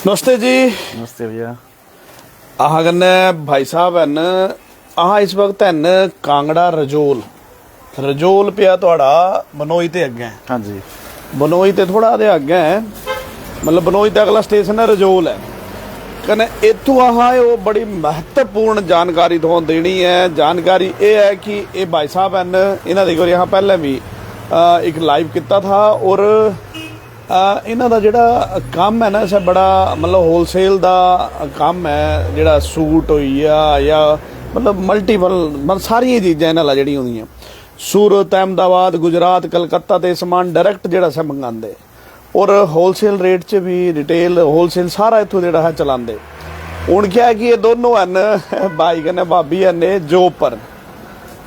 नमस्ते जी। नमस्ते भैया। आह कन्नै भाई साहब हैन आह इस वक्त हैन कांगड़ा रजोल पिया तुहाड़ा बनोई ते अग्गें। हाँ जी। बनोई ते थोड़ा दे अग्गें है, मतलब बनोई ते अगला स्टेशन है रजोल है। कन्नै इत्थों आह वो बड़ी महत्वपूर्ण जानकारी तुहानू देनी है। जानकारी ये है कि ये भाई साहब हैन, इन्हां दी कोई यहाँ पहले भी एक लाइव किया था और इन्हां दा जिहड़ा काम है ना इस बड़ा मतलब होलसेल दा काम है, जिहड़ा सूट होई या मतलब मल्टीपल मतलब सारियां चीज़ां इन्हां ला जिहड़ियां होंदियां सूरत अहमदाबाद गुजरात कलकत्ता ते समान डायरैक्ट जिहड़ा सा मंगांदे और होलसेल रेट च भी रिटेल होलसेल सारा इत्थों जिहड़ा है चलांदे। हुण क्या है कि ये दोनों हैं भाई कन्नै भाभी हैं जॉब पर,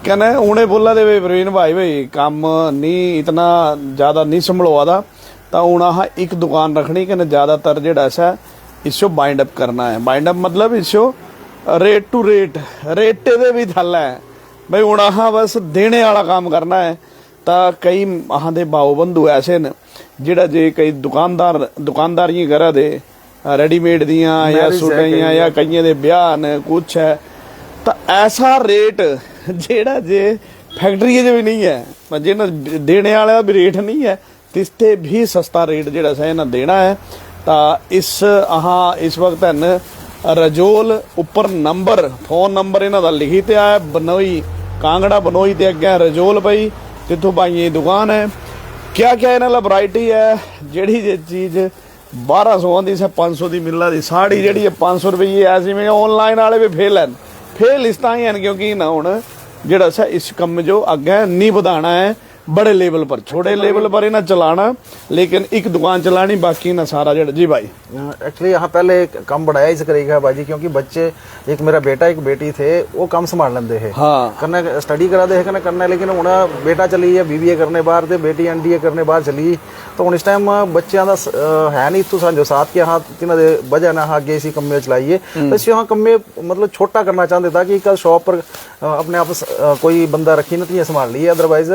कहने उन्हें बोला दे प्रवीण भाई काम नहीं इतना ज़्यादा नहीं संभलोआ दा, तो हूँ आह एक दुकान रखनी कि ज़्यादातर जोड़ा ऐसा इसो बाइंड अप करना है। बाइंड अप मतलब इसो रेट टू रेट दे भी थल है भाई। हूँ आह बस देने वाला काम करना है। तो कई आह दे भाव बंधु ऐसे न जिहड़ा जे कई दुकानदारियां करा दे रेडीमेड दियां या सूटां या कईयां दे ब्याह न कुछ है, तो ऐसा रेट जेड़ा जे फैक्ट्री च भी नहीं है, जिन्हें देने वाला भी रेट नहीं है, तिसते भी सस्ता रेट जिहड़ा सा इन्हां देना है। तो इस वक्त है रजोल उपर नंबर फोन नंबर इन्हां दा लिखी ते आया बनोई कांगड़ा बनोई ते अग्गे रजोल पई, जिथों भाई दुकान है। क्या क्या इन्हां ला वैरायटी है, जिहड़ी जे चीज़ 1200 दी 500 दी मिला दी साड़ी जिहड़ी 500 रुपये ऐसी में ऑनलाइन वाले भी फेल हैं। फेल इस तां ही हैं क्योंकि ना हुण जिहड़ा सा इस कम जो अग्गे नहीं वधाना है, बड़े लेवल पर छोटे लेवल पर इन्हें चलाना, लेकिन एक दुकान चलानी बाकी ना सारा जड़। जी भाई एक्चुअली यहाँ पहले कम बढ़ाया इस करेगा भाई, क्योंकि बच्चे एक मेरा बेटा एक बेटी थे वो कम संभाल लेंदे है। हाँ करना स्टडी करा दे है करना, लेकिन हूँ बेटा चली है BBA करने बाहर ते बेटी NDA करने बाहर चली, तो हूँ इस टाइम बच्चों का है नहीं इतों समझो साथ के हाँ तिन्हां दे वजह ना अगे इसी कम्मे चलाइए। तो इस यहाँ कम्मे मतलब छोटा करना चाहते ताकि कल शॉप पर अपने आप कोई बंदा रखी ना तो संभाल ली। अदरवाइज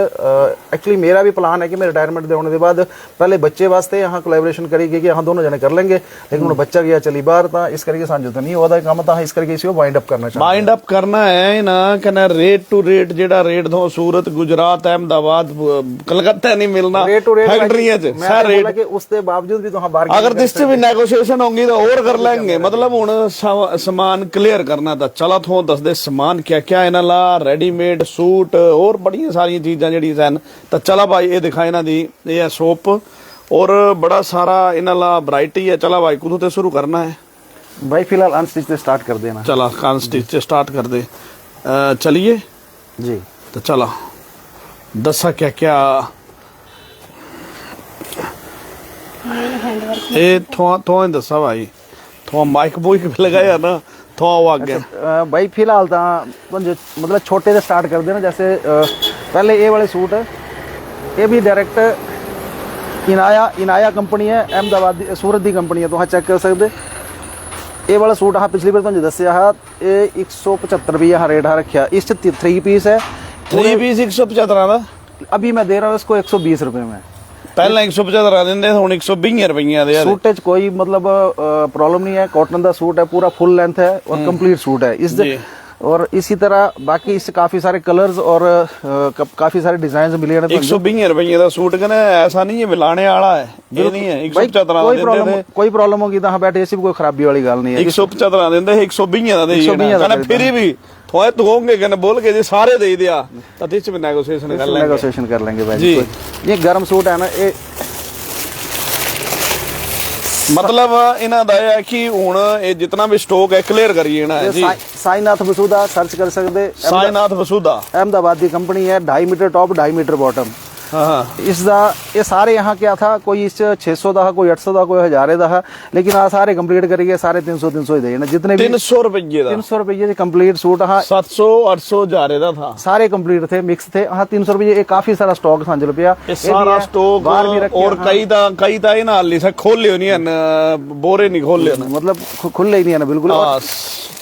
एक्चुअली मेरा भी प्लान है कि मैं रिटायरमेंट होने के बाद पहले बच्चे वास्ते यहाँ कोलैबोरेशन करेगी कि यहाँ दोनों जने कर लेंगे, लेकिन हूँ बच्चा गया चली बाहर, तो इस करके समझो तो नहीं होता काम, तो इस करके इसी वाइंड अप करना चाहिए। वाइंड अप करना है ना कहना रेट टू रेट जेड़ा रेट दो सूरत गुजरात अहमदाबाद कलकत्ता नहीं मिलना फैक्ट्रियां रेट उसके बावजूद भी तो अगर जिस भी नेगोशिएशन होंगी तो और कर लेंगे। मतलब हूँ सामान क्लियर करना था चला थो दस दे सामान क्या क्या इन्हां ला रेडीमेड सूट और बड़ी सारी चीज़ां जिहड़ी सन। तो चला भाई ये दिखा इन्हां दी ये है सोप और बड़ा सारा इन्हां ला वैरायटी है। चला भाई कुदों ते शुरू करना है भाई? फिलहाल अनस्टिच से स्टार्ट कर देना। चला अनस्टिच से स्टार्ट कर दे। चलिए जी। तो चला दसा क्या क्या ये थोड़ा दसा भाई, थोड़ा माइक बुक लगाया ना थोड़ा वो आगे भाई। फिलहाल तो मतलब छोटे से स्टार्ट कर देना। जैसे पहले ये वाले सूट है, ये भी डायरेक्ट इनाया कंपनी है, अहमदाबाद सूरत की कंपनी है, तो हाँ चेक कर सकते। ये वाला सूट हाँ पिछली बार तुझे दसिया हाँ ये 175 रुपये हाँ रेट हाँ रखा। इस 3 पीस है, 3 पीस 175 का अभी मैं दे रहा हूँ इसको 120 रुपये में। पहले 175 देंगे हुण 120 रुपये दे। सूट च कोई मतलब प्रॉब्लम नहीं है, कॉटन का सूट है, पूरा फुल लेंथ है और कंप्लीट सूट है इस और इसी तरह बाकी इससे काफी सारे कलर्स और काफी सारे डिजाइन मिले। 120 रुपये का सूट कहना ऐसा नहीं है मिलाने वाला है, ये नहीं है 175 कोई प्रॉब्लम होगी तो हाँ बैठे ऐसी भी कोई खराबी वाली गल नहीं है। 175 देंगे 120 का फिर भी थोड़े तो होंगे कहने बोल के जी सारे दे दिया तो इस भी नेगोशिएशन कर लेंगे भाई जी। ये गर्म सूट है ना, ये मतलब इन्हां दा है कि हुण ये जितना भी स्टॉक है क्लियर करिए ना जी। साईनाथ वसुधा सर्च कर सकते। साईनाथ वसुधा अहमदाबाद की कंपनी है, 2.5 मीटर टॉप 2.5 मीटर बॉटम। इसका ये सारे यहाँ क्या था, कोई इस 600 का, कोई 800 का, कोई 1000 का, लेकिन आ सारे कंप्लीट करिए सारे 300 ही देना जितने 300 रुपये कंप्लीट सूट। हाँ 700 800 1000 का था, सारे कंप्लीट थे, मिक्स थे। हाँ 300 रुपये काफी सारा स्टॉक समझ लो पिया सारा स्टॉक बाहर भी रखे। और कई ता इन्हां हाली से खोले नहीं है, बोरे नहीं खोले मतलब खुले ही नहीं है ना बिल्कुल।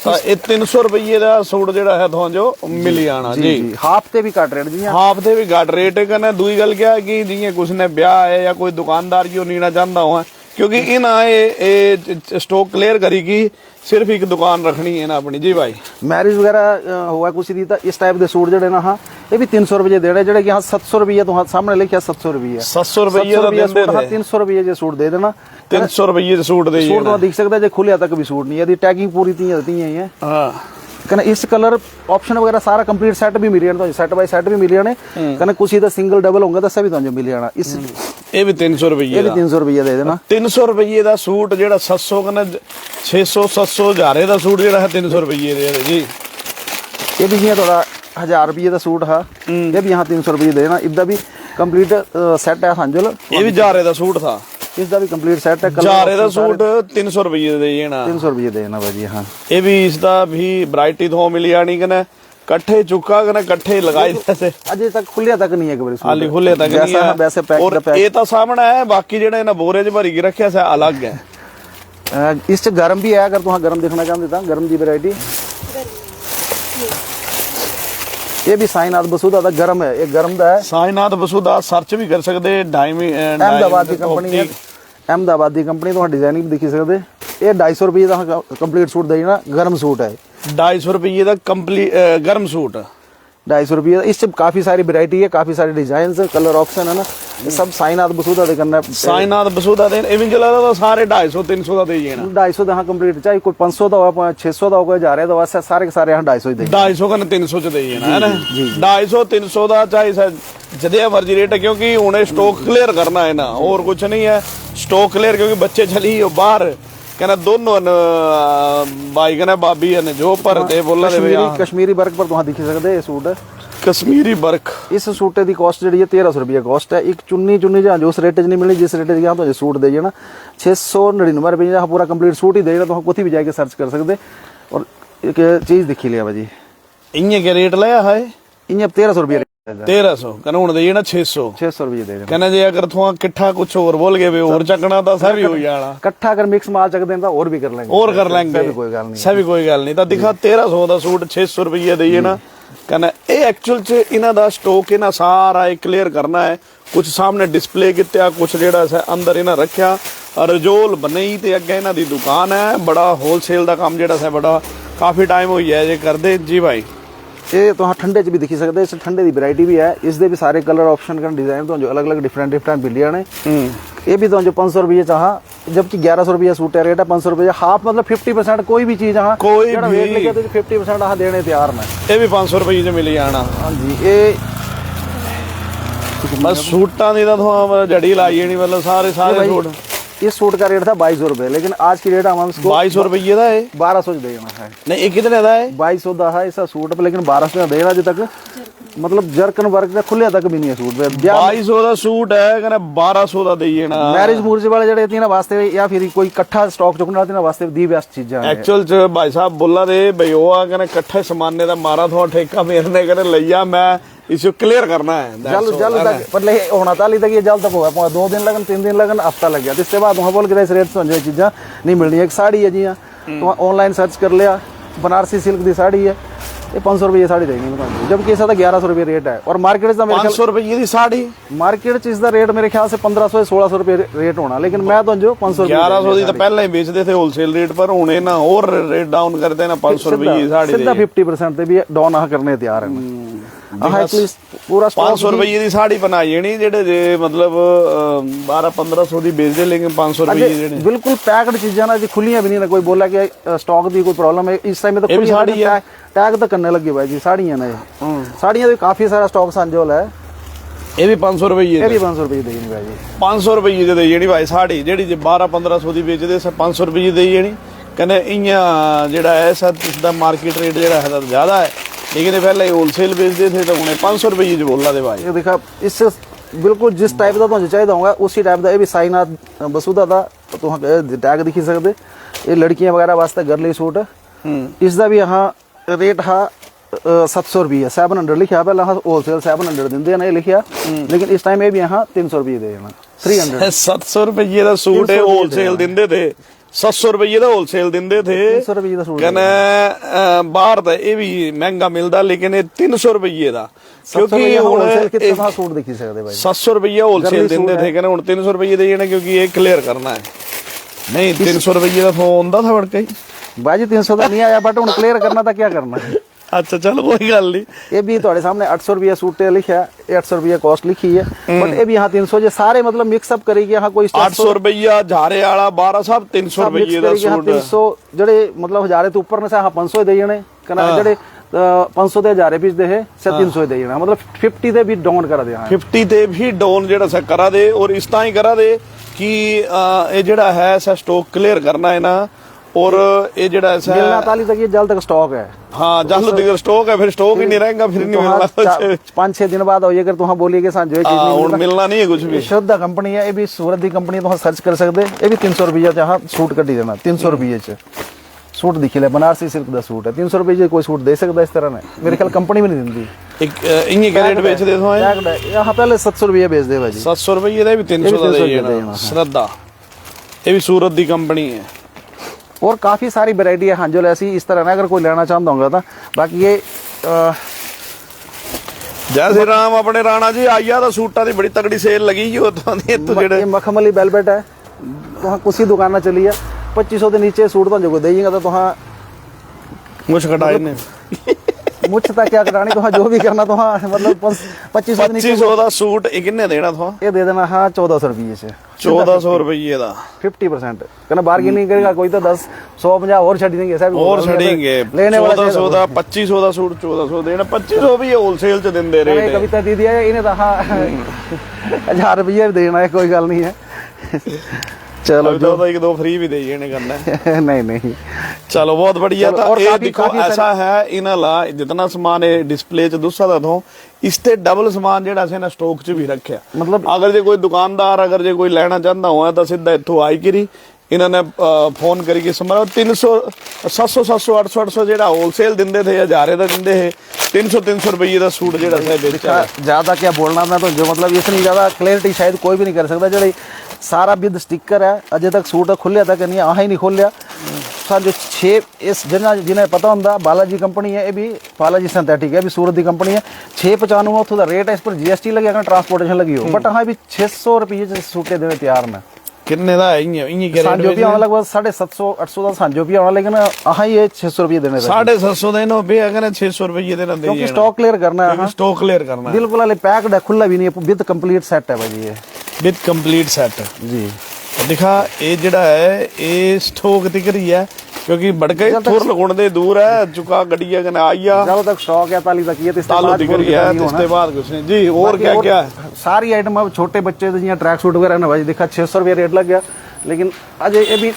300 रुपये का सूट जिहड़ा है तो जो मिल जाना जी। हाफ ते भी घट रेट जी, हाफ ते भी घट रेट कने। दूई गल क्या कि जियां कुछ ने ब्याह है या कोई दुकानदार जो नीना चाहता हो क्योंकि इन ये स्टॉक क्लियर करेगी सिर्फ एक दुकान रखनी है ना अपनी। जी भाई मैरिज वगैरह हुआ कुछ दी तो इस टाइप के सूट जड़े ना हाँ ये भी 300 रुपये देने जेडे कि हाँ 700 रुपये तो हाँ सामने लिखा 700 रुपये 700 रुपये हाँ 300 रुपये जो सूट दे देना 300 रुपये सूट दे सूट तो दिख सकता है जो खुलिया तक भी सूट नहीं यदि टैगिंग पूरी थी है कने इस कलर ऑप्शन वगैरह सारा कंप्लीट सेट भी मिल जाना सेट बाय सेट भी मिल जाने कने कुछ ही तो सिंगल डबल होंगे तो सभी तो मिल जाना इस ये भी 300 रुपये ये भी 300 रुपये दे देना 300 रुपये का सूट जेड़ा 700 कने 600 700 हज़ारे का सूट जेड़ा है 300 रुपये दे जी। ये भी जियां थोड़ा 1000 रुपये का सूट है ये भी यहाँ 300 रुपये देना इदा भी कंप्लीट सेट है समझ लो। ये भी हज़ारे का सूट था इसका भी कंप्लीट सेट है हज़ारे का सूट 300 रुपये दे देना 300 रुपये देना भाजी। हाँ ये भी इसका भी वैरायटी तो मिल जानी कने कट्ठे चुका कने कट्ठे लगाए जैसे अजय तक खुलिया तक नहीं है कबरी हाली खुले तक नहीं है वैसे पैक और ये तो सामने है बाकी जेडे ना बोरे च भरी के रखे से अलग है। इस गर्म भी है अगर तुम गर्म देखना चाहते तो गर्म की वैरायटी ये भी साईनाथ बसूदा दा गर्म है एक गर्म दा है साईनाथ बसूदा सर्च भी कर सकते अहमदाबाद की कंपनी है अहमदाबाद की कंपनी तो डिजाइनिंग भी देखी सकते ये 250 रुपये का कंप्लीट सूट देना गर्म सूट है 250 रुपये का कंप्लीट गर्म सूट 250 रुपये इससे काफी सारी वैरायटी है काफी सारे डिजाइन कलर ऑप्शन है ना ये सब साईनाथ बसूदा दे करना साईनाथ बसूदा दे इवन चला तो सारे 250 300 का दे ही ना 250 हाँ कंप्लीट चाहे कोई 500 का हो 600 का हो जा रहे तो वैसे सारे के सारे यहाँ 250 ही दे 250 का 300 च दे ही ना है ना 250 300 का चाहे जदे मर्जी रेट है क्योंकि उन्हें स्टॉक क्लियर करना है ना और कुछ नहीं है स्टॉक क्लियर क्योंकि बच्चे चली बाहर कहना दोनों भाई कहना भाभी ने जो पर दे बोला कश्मीरी वर्क पर तुम दिख सकते ये सूट कश्मीरी वर्क इस सूटे की कॉस्ट जी 1300 रुपये कॉस्ट है एक चुन्नी जहाँ जो उस रेट च नहीं मिलनी जिस रेट यहाँ तो सूट दे ना 699 रुपये जहाँ पूरा कंप्लीट सूट ही देगा तो कुछ भी जाके सर्च कर सकते और एक चीज दिखी लिया भाजी इं के रेट लाया है इन 1300 रुपये 1300 कहना हूं दे ना 600 रुपये दे कहना जे अगर थोड़ा किट्ठा कुछ और बोल गए और चकना तो सभी हो जाना कट्ठा अगर मिक्स माल चक दें और भी कर लेंगे कोई गल नहीं सभी कोई गल नहीं तो दिखा 1300 का सूट 600 रुपये दे ना कहना ये एक्चुअल च इन्हां दा स्टॉक इन्हां सारा क्लियर करना है कुछ सामने डिस्प्ले कित्या कुछ जेड़ा अंदर इन्हां रखिया रजोल बनई ते अगे इन्हां दी दुकान है बड़ा होलसेल दा काम जेड़ा बड़ा काफी टाइम हो गया जे करदे। जी भाई ये तो हाँ ठंडे च भी दिखी सकते इस ठंडे की वैरायटी भी है इसके भी सारे कलर ऑप्शन का डिजाइन तो जो अलग अलग डिफरेंट मिलिया ने ये भी तो जो 500 रुपये चाह जबकि 1100 रुपये सूट है रेट है 500 रुपये हाफ मतलब 50% कोई भी चीज हाँ कोई भी रेट लिखे तो 50% हाँ देने तैयार में ये भी 500 रुपये च मिल जाना। हाँ जी ये बस सूटा की तो जड़ी लाई जानी मतलब सारे सूट इस सूट का रेट था 2200 रुपये लेकिन आज की रेट हम इसको 2200 रुपये का है 1200 देना है नहीं ये कितने का है 2200 का है ऐसा सूट पर लेकिन 1200 देना अज तक मतलब जरकन वर्क का खुले तक भी नहीं है सूट पे 2200 का सूट है कहना 1200 का दे ना मैरिज मूर्ज वाले जड़े थी ना वास्ते या फिर कोई इकट्ठा स्टॉक चुकने वाले वास्ते दी बेस्ट चीजें एक्चुअल च भाई साहब बोला दे भाई वो कहना इकट्ठे सामान्य का मारा थोड़ा ठेका मेरे करे लिया मैं इसे क्लियर करना है जल्द तक पर होना ताली तक ये जल्द तक हुआ 2 दिन लगन 3 दिन लगन हफ्ता लग गया इसके बाद वहाँ बोल के इस रेट से चीज़ा नहीं मिलनी एक साड़ी है जी तो ऑनलाइन सर्च कर लिया बनारसी सिल्क की साड़ी है ये 500 रुपये साड़ी देंगे जबकि ऐसा था 1100 रुपये रेट है और मार्केट से 500 रुपये की साड़ी मार्केट चीज का रेट मेरे ख्याल से 1500-1600 रुपये रेट होना लेकिन मैं तो जो 500 1100 तो पहले ही बेचते थे होलसेल रेट पर उन्हें ना और रेट डाउन करते ना 500 रुपये की साड़ी सीधा 50% भी डाउन करने तैयार है पूरा 500 रुपये की साड़ी बनाई जानी जेडे मतलब 1200-1500 की बेचते लेकिन 500 रुपये बिल्कुल पैक्ड चीजा ना खुलियां भी नहीं ना कोई बोला कि स्टॉक की कोई प्रॉब्लम है इस टाइम तो साड़ी है टैग तो करने लगे भाई जी साड़ियां ना साड़ियां तो काफी सारा स्टॉक संजोल है ये भी 500 रुपये ये भी 500 रुपये देनी भाई 500 रुपये दे जानी भाई साड़ी जेडी 1200-1500 की बेचते 500 रुपये दे जानी कहने इं जेड़ा है इसका मार्केट रेट जो है ज्यादा है लेकिन पहले होलसेल बेचते थे तो उन्हें 500 रुपये बोला दे भाई। ये देखा इससे बिल्कुल जिस टाइप का तुझे चाहिए होगा उसी टाइप का ये भी साईनाथ बसूदा था तो टैग दिखी सकते ये लड़कियां वगैरह वास्ते गर्ली सूट इसका भी यहाँ रेट है 700 रुपये 700 लिखा पहले होलसेल 700 देंगे ना ये लिखा लेकिन इस टाइम ये भी यहाँ 300 रुपये देना 300 700 रुपये का सूट है होलसेल देंगे थे 700 रुपये का होलसेल देंगे थे 300 रुपये का सूट कहना बाहर का ये भी महंगा मिलता लेकिन 300 रुपये का क्योंकि होलसेल कितना सूट दिखी सकते भाई 700 रुपये होलसेल देंगे थे कहना 300 रुपये दे क्योंकि ये क्लियर करना है। नहीं 300 रुपये का फोन था बड़का ही भाजी 300 का नहीं आया, बट हूँ क्लियर करना था, क्या करना है। अच्छा चलो कोई गल नहीं। ये भी थोड़े सामने 800 रुपये सूट लिखा है, 800 रुपये कॉस्ट लिखी है, बट ये भी यहाँ 300 जो सारे मतलब मिक्सअप करेगी। यहाँ कोई 800 रुपया झारे वाला 12 सब 300 रुपये का सूट 300 जड़े मतलब हजारे तो ऊपर ने से हाँ 500 दे जाने कना जड़े 500 दे हजारे बीच दे है से 300 दे जाना, मतलब 50 दे भी डाउन करा दे। 50 ते भी डाउन जेड़ा सा करा दे, और इस तरह ही करा दे कि ये जेड़ा है सा स्टॉक क्लियर करना है ना, और ये जेड़ा है मिलना ताली तक ये जल तक स्टॉक है। हाँ जल तक स्टॉक है, फिर स्टॉक ही नहीं रहेगा, फिर नहीं मिलना। 5-6 दिन बाद होइए अगर तुहां बोलिए कि सान जो चीज नहीं मिलना नहीं है कुछ भी। शुद्ध कंपनी है, ये भी सूरत दी कंपनी तुहां सर्च कर सकदे। ये भी 300 रुपये जहां सूट कड्डी देना, 300 रुपये च सूट दिखी ले, बनारसी सिल्क दा सूट है, 300 रुपये कोई सूट दे सकदा इस तरह ने? मेरे ख्याल कंपनी भी नहीं दिंदी। एक इन्हीं का रेट बेच दे दो यहाँ पहले 700 रुपये बेच दे भाजी, 700 रुपये दे भी 300 का दे देना। श्रद्धा ये भी सूरत दी कंपनी है, और काफी सारी वैरायटी है हांजोल ऐसी इस तरह ना, अगर कोई लेना चाहता होगा तो। बाकी ये जय श्री राम। अपने राणा जी आइया तो सूटा की बड़ी तगड़ी सेल लगी जी ये मखमली वेलवेट है, तुहां कुछ ही दुकाना चली है 2500 के नीचे सूट तो जो देगा तो तुहां मुझ कटाए ने मुझ तक क्या कटानी, तुहां जो भी करना तुहां मतलब 2500 का सूट किन्ने देना तुहां? ये दे देना हाँ 1400 रुपये से, 1400 रुपये का 50% कहना बार्गेनिंग करेगा कोई तो 10 150 और छड़ी देंगे सब और छड़ेंगे। लेने वाला 1400 का 2500 का सूट 1400 देना, 2500 भी होलसेल च देंदे रेट। कविता दी दिया इन्हें तो हाँ 1000 रुपये देना है, कोई गल नहीं है। चलो जो एक दो फ्री भी दे करना है। नहीं नहीं चलो बहुत बढ़िया था। और ये देखो ऐसा है इन्हां जितना सामान है डिस्प्ले च दूसरा दा थो इसते डबल सामान जेड़ा से ना स्टॉक च भी रखा, मतलब अगर जे कोई दुकानदार अगर जे कोई लेना चाहता हो तो सीधा इत्थों आई करी इन्होंने फोन करके समझ 300 700 700 800 800 जेड़ा होलसेल दिंदे थे, 1000 दा दिंदे है, 300 रुपये का सूट जेड़ा है बेचा। ज्यादा क्या बोलना था तो जो मतलब इससे ज्यादा क्लैरिटी शायद कोई भी नहीं कर सकता। जो सारा विद स्टिकर है, अजय तक सूट खुलिया तक नहीं आ ही नहीं खोलिया। सर जो 6 इस जिन्हें पता होंगे बालाजी कंपनी है, ये भी बालाजी सिंथेटिक है, भी सूरत की कंपनी है। 695 उतो रेट है, इस पर GST लगे अगर ट्रांसपोर्टेशन लगी हो, बट हाँ भी 600 रुपये सूटे देने तैयार ने। कितने दा है सांजो भी आने लगभग 750 800 का सांजो भी आना, लेकिन हाँ ये 600 रुपये देने 750 देना भी अगर 600 रुपये देना, क्योंकि स्टॉक क्लियर करना है। स्टॉक क्लियर करना है, बिल्कुल पैक्ड है, खुला भी नहीं है, विद कंप्लीट सेट है भाई, ये विद कंप्लीट सेट जी। दिखा ये जड़ा है ये स्टॉक दिख रही है, क्योंकि बड़के थोर लगुण दे दूर है चुका गड्डिया कने आइया जब तक स्टॉक है ताली तक ये तालु दिख रही है, इसके बाद कुछ नहीं जी। और क्या क्या है सारी आइटम अब छोटे बच्चे जियां ट्रैक सूट वगैरह ना भाई दिखा 600 रुपये रेट लग गया, लेकिन अजय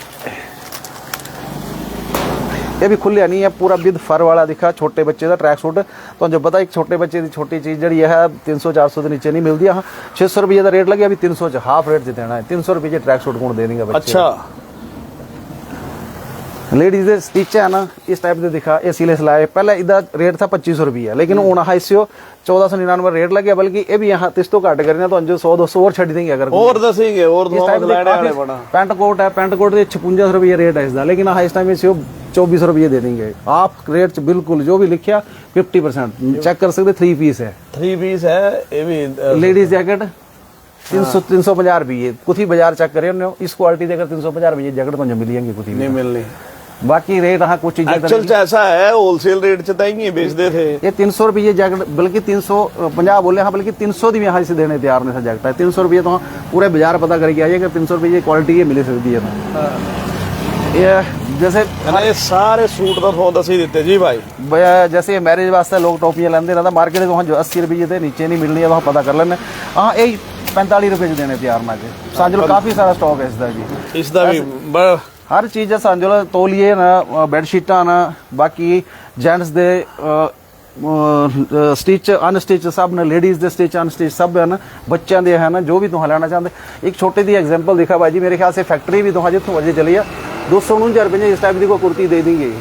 ये भी खुलिया नहीं है, पूरा विद फर वाला दिखा छोटे बच्चे का ट्रैक सूट। तो जो पता एक छोटे बच्चे की छोटी चीज जी है 300-400 के नीचे नहीं मिलती। हाँ 600 रुपये का रेट लगे, अभी 300 हाफ रेट से देना है, 300 रुपये ट्रैक सूट कौन दे देंगे बच्चे। अच्छा लेडीज स्टिच है ना इस टाइप से दिखा, ये सिले सिलाए पहले इधर रेट था 2500 रुपये, लेकिन हूँ हाँ इससे 1499 रेट लगे, बल्कि ये भी यहाँ तिस्तो घट करना तो जो 100-200 और छड़ी देंगे अगर और दसेंगे। और पैंट कोट है, पैंट कोट 56 रुपये रेट है इसका, लेकिन हाँ इस टाइम इसे 2400 रुपये दे देंगे आप रेट बिल्कुल जो भी लिखा 50% चेक कर सकते। 3 पीस है, 3 पीस है, ये भी लेडीज जैकेट 350 रुपये, कुछ ही बाजार चेक करे इस क्वालिटी देकर 350 रुपये जैकेट तो मिलेंगे, कुछ नहीं मिलनी। बाकी रेट हाँ कुछ चीजें एक्चुअल ऐसा है होलसेल रेट च ही बेचते थे। ये 300 रुपये जैकेट, बल्कि 350 बोले हाँ, बल्कि 300 भी यहाँ से देने तैयार नहीं था जैकेट है। 300 रुपये तो पूरे बाजार पता करके आइए कि 300 रुपये क्वालिटी ये मिल सकती है ना। ये जैसे ये सारे सूट का फोन दस ही देते जी भाई। जैसे मैरिज वास्ते लोग टोपियां लेंदे रहता, मार्केट में जो 80 रुपये थे नीचे नहीं मिलनी है, वहाँ पता कर लेने। हाँ यही 45 रुपये देने तैयार ना जी। सांजल काफी सारा स्टॉक है इसका जी, इसका भी हर चीज़ है सांजल, तौलिए ना बेडशीटा ना, बाकी जेंट्स दे स्टिच अनस्टिच सब ने, लेडीज दे स्टिच अनस्टिच सब है ना, बच्चों दे है ना, जो भी तुम लेना चाहते। एक छोटी सी एग्जांपल दिखा भाई जी, मेरे ख्याल से फैक्ट्री भी तुम जितों वजह चली है 249 रुपये इस टाइप की कोई कुर्ती दे देंगे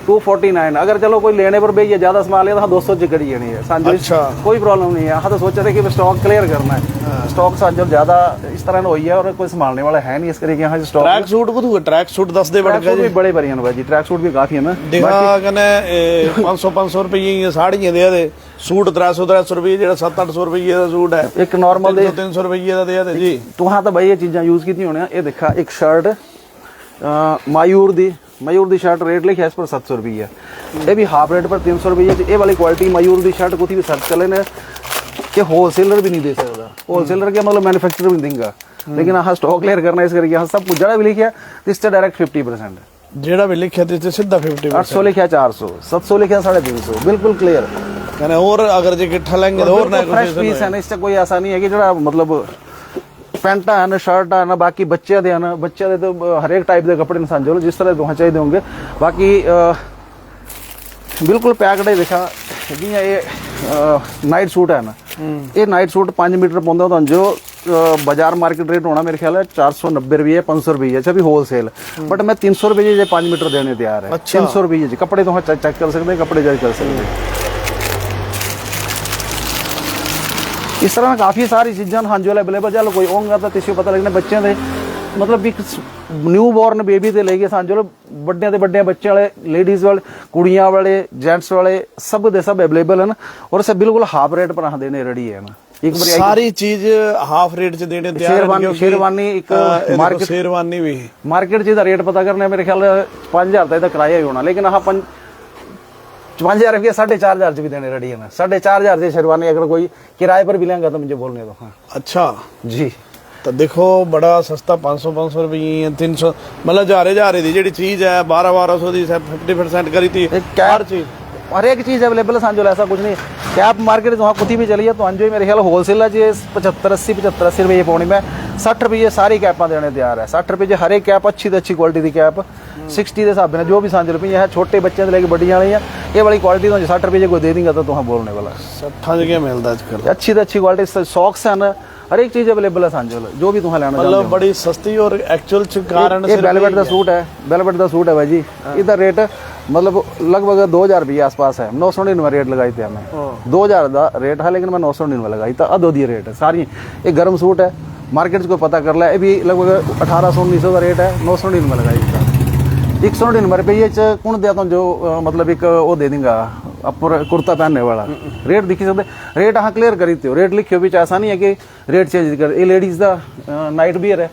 249। अगर चलो कोई लेने पर भी ये ज्यादा सामान लेता 200 च कड़ी जानी है सांजो। अच्छा। कोई प्रॉब्लम नहीं है। हाँ तो सोचा था कि स्टॉक क्लियर करना है, स्टॉक सांजो ज्यादा इस तरह हुई है और कोई संभालने वाला है नहीं, इस करके यहाँ से स्टॉक। ट्रैक सूट को ट्रैक सूट 10 दे बढ़ गए, बड़े बड़े हैं भाई जी, ट्रैक सूट भी काफी है ना। देखा कने 500 रुपये साड़ियां दे दे, सूट 300 रुपये जो 700-800 रुपये का सूट है, एक नॉर्मल 300 रुपये का दे जी। तो हाँ तो भाई ये चीजें यूज की होने। ये देखा एक शर्ट मयूर दी शर्ट रेट लिखा इस पर 700 रुपये, ये भी हाफ रेट पर 300 रुपये। ये वाली क्वालिटी मयूर दी शर्ट कुछ भी सर्च कर लेने कि होलसेलर भी नहीं दे सकता, होलसेलर के मतलब मैन्युफैक्चरर भी नहीं देगा, लेकिन हाँ स्टॉक क्लियर करना इस करके हाँ सब कुछ जरा भी लिखा तो इससे डायरेक्ट 50%, जेड़ा भी लिखा तो सीधा 50%। 800 लिखा 400, 700 लिखा 350, बिल्कुल क्लियर। कहने और अगर जे इकट्ठा लेंगे तो और फ्रेश पीस है ना, इससे कोई ऐसा नहीं है कि जरा मतलब पैंटा है ना शर्ट है ना, बाकी बच्चे दे ना, बच्चे दे तो हर एक टाइप के कपड़े इंसान जो जिस तरह तुम चाहिए होंगे, बाकी बिल्कुल पैकड है। देखा जियां ये नाइट सूट है ना, ये नाइट सूट 5 मीटर पौंदा तो जो बाजार मार्केट रेट होना मेरे ख्याल है 490 रुपये 500 रुपये, अच्छा भी होलसेल, बट मैं 300 रुपये जो 5 मीटर देने तैयार है। अच्छा। 300 रुपये जी कपड़े तो चेक कर सकते हैं, कपड़े जज कर सकते हैं। इस तरह काफ़ी सारी चीज़ां हाँ जो अवेलेबल, चलो कोई होगा तो तिस पता लगना बच्चों के मतलब एक न्यू बॉर्न बेबी तो लेके सान जो बड़े तो बड़े बच्चे वाले, लेडीज़ वाले, कुड़ियाँ वाले, जेंट्स वाले सब दे सब अवेलेबल है ना, और सब बिल्कुल हाफ रेट पर हाँ देने रेडी है ना। एक बार सारी चीज हाफ रेट च देने तैयार है। शेरवानी एक मार्केट, शेरवानी भी मार्केट च रेट पता करने मेरे ख्याल 5000 तक किराया ही होना, लेकिन हाँ 5000 रुपये 4500 भी देने रेडी है ना। 4500 से शेरवानी अगर कोई किराए पर भी लेंगे तो मुझे बोलने दो। हाँ अच्छा जी, तो देखो बड़ा सस्ता 500 रुपये 300 मतलब जा रही जी चीज है 1200 की 50% करी थी हर एक चीज़ अवेलेबल है सांजो, ऐसा कुछ नहीं। कैप मार्केट वहाँ कुछ भी चली है तो अंजो मेरे ख्याल होलसेल है जी 75-80 रुपये पौनी में 60 रुपये सारी कैपा देने तैयार है। 60 रुपये हर एक कैप अच्छी तो अच्छी क्वालिटी की कैप 60 के हिसाब से जो भी 5 रुपये है, छोटे बच्चे से लेके बड़ी वाली है, ये वाली क्वालिटी तो 60 रुपये कोई दे देंगे तो वहाँ बोलने वाला 60 जगह मिलता है अच्छी तो अच्छी क्वालिटी। सॉक्स है ना, हर एक चीज़ अवेलेबल है सांजो, जो भी तुम्हें लेना मतलब बड़ी सस्ती और एक्चुअल कारण ये वेलवेट का सूट है, वेलवेट का सूट है भाई जी। इधर रेट मतलब लगभग 2000 रुपये आसपास है, 999 रेट लगाई थी हमें। 2000 का रेट है लेकिन मैं 999 लगाई था, अधो दी रेट है सारी। एक गर्म सूट है, मार्केट को पता कर ला, ये भी लगभग 1800-1900 का रेट है, 999 लगाई था। 199 रुपये कौन दिया तो जो मतलब एक वो दे देंगे अपर कुर्ता पहनने वाला। रेट दिखी सकते, रेट हाँ क्लियर करी थी, रेट लिखियो भी ऐसा नहीं है कि रेट चेंज कर। ये लेडीज़ का नाइट बियर है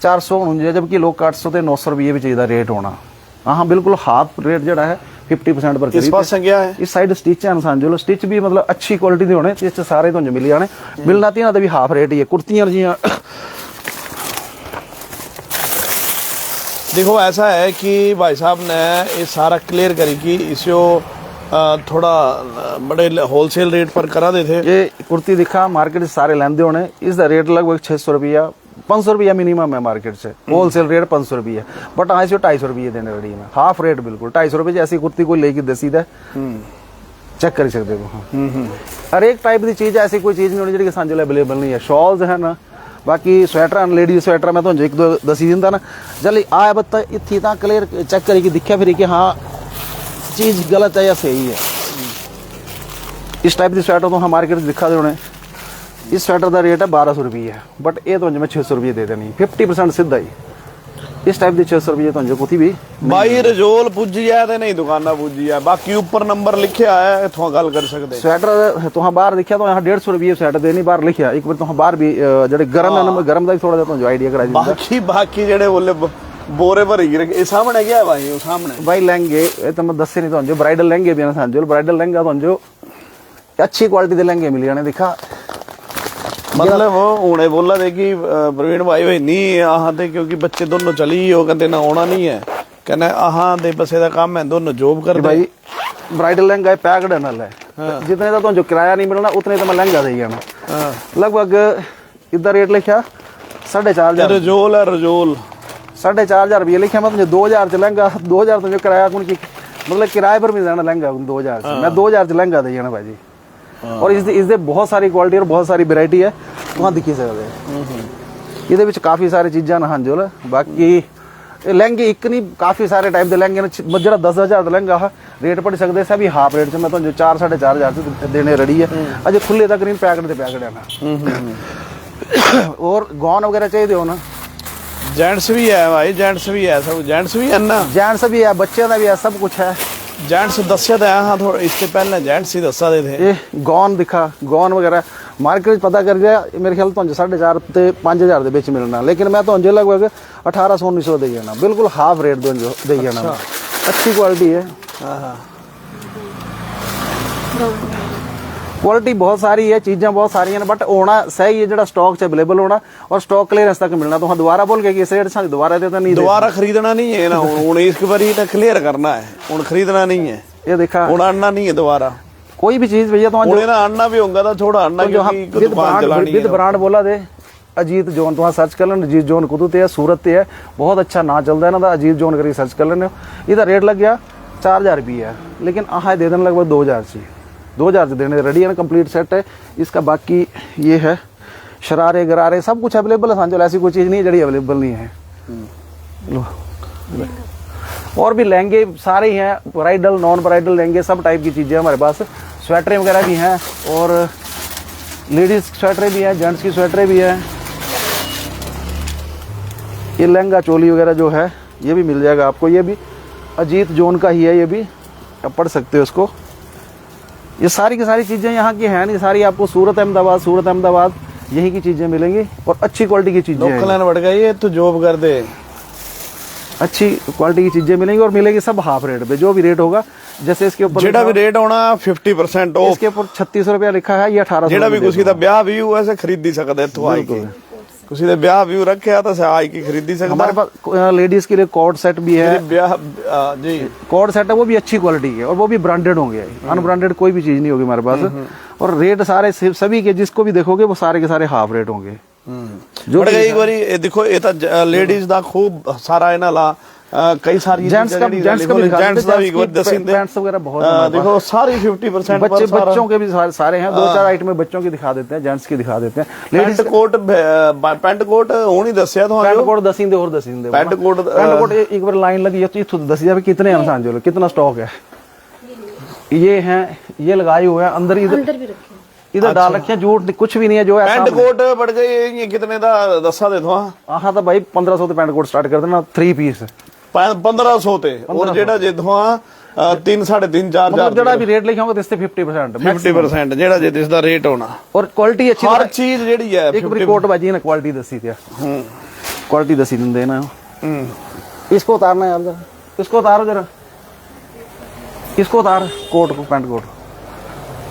400 होना, जबकि लोग 800 से 900 रुपये भी चाहिए रेट होना। हाँ बिल्कुल हाफ रेट जड़ा है 50% पर। इस पास क्या है, इस साइड स्टिच है इंसान जो स्टिच भी मतलब अच्छी क्वालिटी के होने, इस सारे तो मिल जाने, मिलना तीन भी हाफ रेट ही है। कुर्तियाँ जी देखो ऐसा है कि भाई साहब ने ये सारा क्लियर करी कि इसको थोड़ा बड़े होलसेल रेट पर करा देते। ये कुर्ती दिखा मार्केट से सारे लेंदे होने, इसका रेट लगभग 600 रुपया 500 रुपया मिनिमम है मार्केट से, होलसेल रेट 500 रुपये, बट हाँ इसको 250 रुपये देने रेडी में, हाफ रेट बिल्कुल 250 रुपये। ऐसी कुर्ती कोई लेगी दसी है चेक कर सकते हो। हाँ हर एक टाइप की चीज़, ऐसी कोई चीज़ नहीं होनी जी सांझे अवेलेबल नहीं है। शॉल्स है ना, बाकी स्वेटर लेडीज स्वेटर मैं तो एक दो दसी दिंदा ना, जल्दी आया बत्ता इतनी तो क्लियर चेक करी कि दिखा फिर कि हाँ चीज़ गलत है या सही है। इस टाइप की स्वेटर तो हम मार्केट से दिखा दे होने, इस स्वेटर का रेट है 1200 रुपये है, बट ये तो मैं 600 रुपये दे देनी 50% सीधा ही। इस टाइप की 600 रुपये तो कुछ भी भाई रजोल पुजी है तो नहीं दुकाना पुजी है, बाकी ऊपर नंबर लिखे है तो गल कर सकते। स्वेटर तो बाहर लिखा तो यहाँ 150 रुपये स्वेटर देनी, बाहर लिखा एक बार तो बाहर भी जो गर्म है गर्म का भी थोड़ा जो आइडिया करा बाकी जेडे बोले बोरे भर ही सामने क्या है भाई, वो सामने भाई लहंगे तो मैं दसे नहीं तो ब्राइडल लहंगे भी ना, ब्राइडल लहंगा तो अच्छी क्वालिटी के लहंगे मिल जाने। दिखा मतलब हुणे बोला दे कि प्रवीण भाई नहीं आहां ते क्योंकि बच्चे दोनों चली हो कहते ना आना नहीं है, कहना आहां दे बसे दा काम है दोनों जॉब कर भाई। ब्राइडल लहंगा है पैकड नल है, जितने का तो जो किराया नहीं मिलना उतने तो मैं लहंगा दे जाना। लगभग इधर रेट लिखा 4500 रजोल है, रजोल 4500 रुपये लिखा, मैं तुझे 2000 च लहंगा 2000 तो जो किराया कौन की मतलब किराए पर मिल जाना लहंगा 2000 से, मैं 2000 च लहंगा दे जाना भाई जी। और इसदे बहुत सारी क्वालिटी और बहुत सारी वैरायटी है वहाँ दिखी सकते। ये काफ़ी सारी चीज़ा ना हाँ जो बाकी लहंगे एक नहीं काफ़ी सारे टाइप के लहंगे जरा 10,000 का लहंगा रेट पड़ सकते सभी हाफ रेट से मैं तो 4-4.5 देने रेडी है। अजय खुले तक नहीं पैकेट से पैकेट है ना। और गौन वगैरह चाहिए हो ना, जेंट्स भी है भाई, जेंट्स भी है, सब जेंट्स भी है ना, जेंट्स भी है बच्चे का भी है, सब कुछ है। जेंट्स दस्या था हाँ थोड़ा इससे पहले जेंट्स ही दसा दे थे। ये गौन दिखा, गौन वगैरह मार्केट पता कर गया मेरे ख्याल तो 4.5 ਤੇ 5000 ਦੇ ਵਿੱਚ ਮਿਲਣਾ, लेकिन मैं तो लगभग 1800-1900 दे जाना, बिल्कुल हाफ रेट दे जाना। अच्छी क्वालिटी है, क्वालिटी बहुत सारी है, चीज़ें बहुत सारी हैं, बट होना सही है जो स्टॉक च अवेलेबल होना और स्टॉक क्लीयरेंस तक मिलना। तो हाँ दोबारा बोल के कि इस रेट से दोबारा देता नहीं, दोबारा खरीदना नहीं है ना, हूँ इस बारी क्लियर करना है, हूँ खरीदना नहीं है, ये देखा हूँ आना नहीं है दोबारा कोई भी चीज भैया। तो आना भी होगा तो थोड़ा आना, विद ब्रांड बोला दे अजीत जोन, तो सर्च कर लेना, अजीत जोन कुदू ते सूरत ते है, बहुत अच्छा ना चलता है ना, अजीत जोन करके सर्च कर लेने। इधर रेट लग गया 4000 रुपये है, लेकिन आह दे देना लगभग 2000 से 2000 से देने रेडी है ना, कंप्लीट सेट है इसका। बाकी ये है शरारे गरारे सब कुछ अवेलेबल है सांजो, ऐसी कोई चीज़ नहीं है जड़ी अवेलेबल नहीं है। लो और भी लहंगे सारे ही हैं, ब्राइडल नॉन ब्राइडल लहंगे सब टाइप की चीज़ें हमारे पास, स्वेटरें वगैरह भी हैं और लेडीज़ स्वेटरें भी हैं, जेंट्स की स्वेटरें भी हैं। ये लहंगा चोली वगैरह जो है ये भी मिल जाएगा आपको, ये भी अजीत जोन का ही है, ये भी आप पढ़ सकते हो इसको। ये सारी की सारी चीज़ें यहाँ की हैं नहीं, सारी आपको सूरत अहमदाबाद यही की चीज़ें मिलेंगी और अच्छी क्वालिटी की चीज़ें। लोकल बढ़ गई है तो जॉब कर दे, अच्छी क्वालिटी की चीज़ें मिलेंगी और मिलेगी सब हाफ रेट पे, जो भी रेट होगा। जैसे इसके ऊपर जेड़ा भी रेट होना 50% ऑफ, इसके ऊपर 3600 रुपया लिखा है, ये 1800 जेड़ा भी किसी का ब्याह भी हुआ ऐसे खरीदी सकते इत्थों आई के, किसी ने ब्याह भी रखे तो आई की खरीदी सकता। हमारे पास लेडीज के लिए कोड सेट भी है, ब्याह जी कोड सेट है, वो भी अच्छी क्वालिटी के और वो भी ब्रांडेड होंगे, अनब्रांडेड कोई भी चीज़ नहीं होगी हमारे पास। और रेट सारे सभी के जिसको भी देखोगे वो सारे के सारे हाफ रेट होंगे। जो एक बारी देखो ये तो लेडीज दा खूब सारा है ना, कई सारी जेंट्स का भी वगैरह बहुत देखो सारी 50% बच्चों के भी सारे हैं, 2-4 आइटम में बच्चों की दिखा देते हैं, जेंट्स की दिखा देते हैं। पैंट कोट होनी दसिया तो पैंट कोट दसींदे और दसींदे पैंट कोट एक बार लाइन लगी तो इथों दसी जाए कितने हैं सांजो, कितना स्टॉक है। ये हैं, ये लगाए हुए हैं अंदर, इधर डाल रखे हैं, झूठ कुछ भी नहीं है। जो है पैंट कोट बढ़ गए कितने दा दसा दे दो। हाँ तो भाई 1500 तो पैंट कोट स्टार्ट कर देना, 3 पीस 1500 ते और जेड़ा जे दुआ 3 3.5 4 जेड़ा भी रेट लिखा होगा इससे 50% जेड़ा जे इसदा रेट होना और क्वालिटी अच्छी, हर चीज जेड़ी है। एक रिपोर्ट बाजी ने क्वालिटी दसी थी, क्वालिटी दसी दिंदे ना। इसको उतारना यार जरा, इसको उतारो जरा, इसको उतार कोट को, पैंट कोट